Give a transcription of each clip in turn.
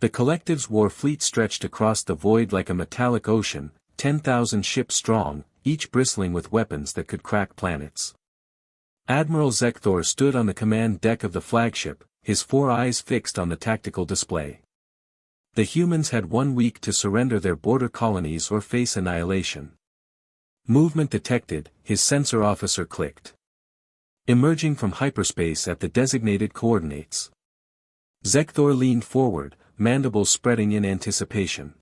The collective's war fleet stretched across the void like a metallic ocean, 10,000 ships strong, each bristling with weapons that could crack planets. Admiral Zekthor stood on the command deck of the flagship, his 4 eyes fixed on the tactical display. The humans had 1 week to surrender their border colonies or face annihilation. Movement detected, his sensor officer clicked. Emerging from hyperspace at the designated coordinates. Zekthor leaned forward, mandibles spreading in anticipation.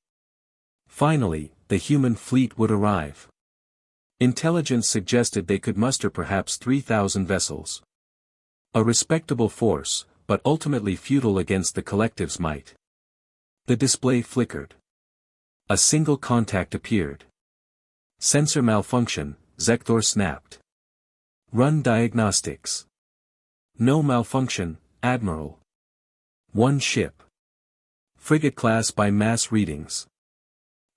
Finally, the human fleet would arrive. Intelligence suggested they could muster perhaps 3,000 vessels. A respectable force, but ultimately futile against the collective's might. The display flickered. A single contact appeared. Sensor malfunction, Zekthor snapped. Run diagnostics. No malfunction, Admiral. 1 ship. Frigate class by mass readings.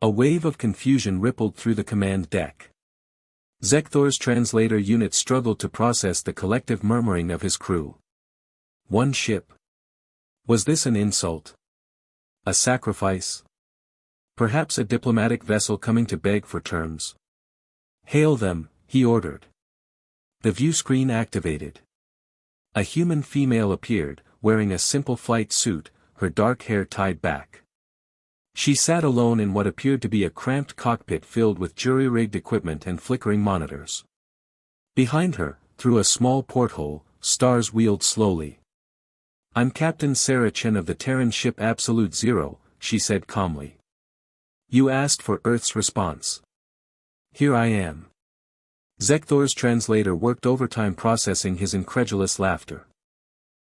A wave of confusion rippled through the command deck. Zekthor's translator unit struggled to process the collective murmuring of his crew. 1 ship. Was this an insult? A sacrifice? Perhaps a diplomatic vessel coming to beg for terms. Hail them, he ordered. The view screen activated. A human female appeared, wearing a simple flight suit, her dark hair tied back. She sat alone in what appeared to be a cramped cockpit filled with jury-rigged equipment and flickering monitors. Behind her, through a small porthole, stars wheeled slowly. "I'm Captain Sarah Chen of the Terran ship Absolute Zero," she said calmly. "You asked for Earth's response. Here I am." Zekthor's translator worked overtime processing his incredulous laughter.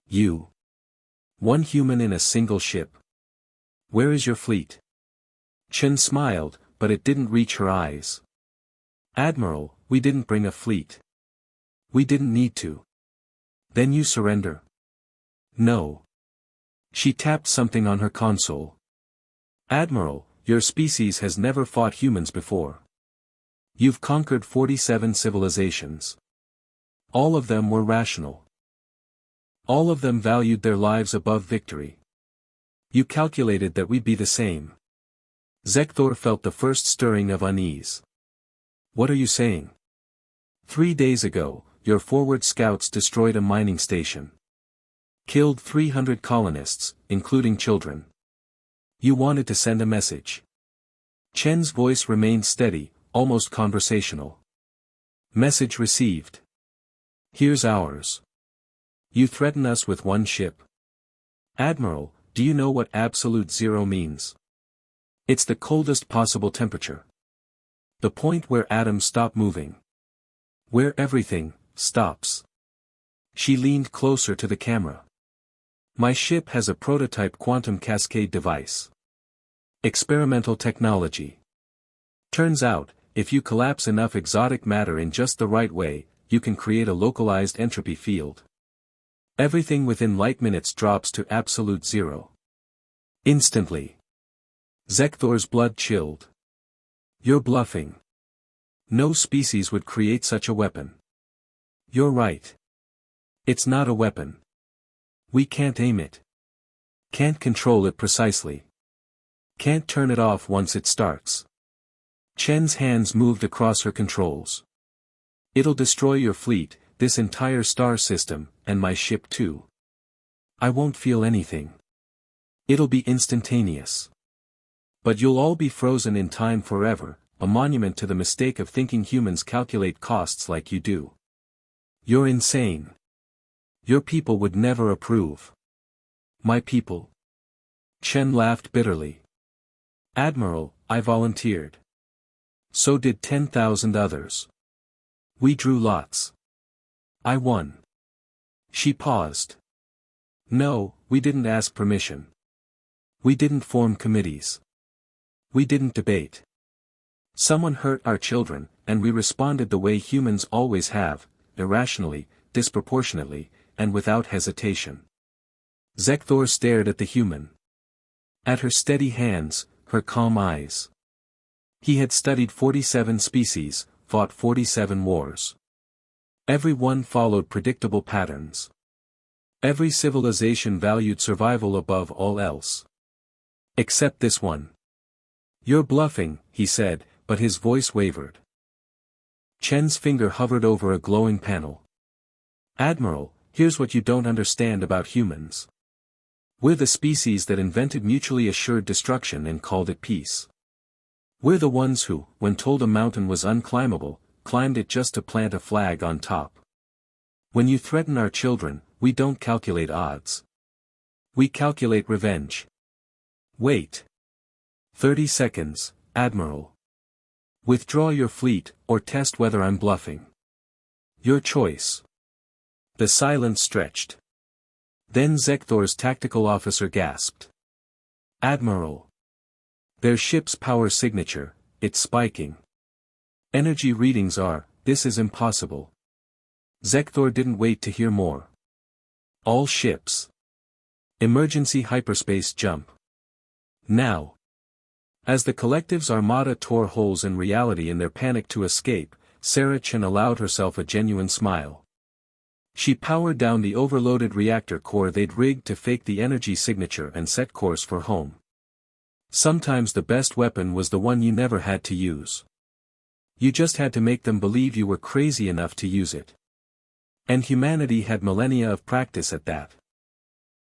"You? 1 human in a single ship? Where is your fleet?" Chen smiled, but it didn't reach her eyes. "Admiral, we didn't bring a fleet. We didn't need to." "Then you surrender." "No." She tapped something on her console. "Admiral, your species has never fought humans before. You've conquered 47 civilizations. All of them were rational. All of them valued their lives above victory. You calculated that we'd be the same." Zekthor felt the first stirring of unease. "What are you saying?" 3 days ago, your forward scouts destroyed a mining station. Killed 300 colonists, including children. You wanted to send a message." Chen's voice remained steady, almost conversational. "Message received. Here's ours. You threaten us with 1 ship. Admiral, do you know what Absolute Zero means? It's the coldest possible temperature. The point where atoms stop moving. Where everything stops." She leaned closer to the camera. "My ship has a prototype quantum cascade device. Experimental technology. Turns out, if you collapse enough exotic matter in just the right way, you can create a localized entropy field. Everything within light minutes drops to absolute zero. Instantly." Zekthor's blood chilled. "You're bluffing. No species would create such a weapon." "You're right. It's not a weapon. We can't aim it. Can't control it precisely. Can't turn it off once it starts." Chen's hands moved across her controls. "It'll destroy your fleet, this entire star system, and my ship too. I won't feel anything. It'll be instantaneous. But you'll all be frozen in time forever, a monument to the mistake of thinking humans calculate costs like you do. You're insane. Your people would never approve." "My people?" Chen laughed bitterly. "Admiral, I volunteered. So did 10,000 others. We drew lots. I won." She paused. "No, we didn't ask permission. We didn't form committees. We didn't debate. Someone hurt our children, and we responded the way humans always have, irrationally, disproportionately, and without hesitation." Zekthor stared at the human. At her steady hands, her calm eyes. He had studied 47 species, fought 47 wars. Every one followed predictable patterns. Every civilization valued survival above all else. Except this one. You're bluffing, he said, but his voice wavered. Chen's finger hovered over a glowing panel. Admiral, here's what you don't understand about humans. We're the species that invented mutually assured destruction and called it peace. We're the ones who, when told a mountain was unclimbable, climbed it just to plant a flag on top. When you threaten our children, we don't calculate odds. We calculate revenge. Wait. 30 seconds, Admiral. Withdraw your fleet, or test whether I'm bluffing. Your choice. The silence stretched. Then Zekthor's tactical officer gasped. Admiral. Their ship's power signature, it's spiking. Energy readings are, this is impossible. Zekthor didn't wait to hear more. All ships. Emergency hyperspace jump. Now. As the collective's armada tore holes in reality in their panic to escape, Sarah Chen allowed herself a genuine smile. She powered down the overloaded reactor core they'd rigged to fake the energy signature and set course for home. Sometimes the best weapon was the one you never had to use. You just had to make them believe you were crazy enough to use it. And humanity had millennia of practice at that.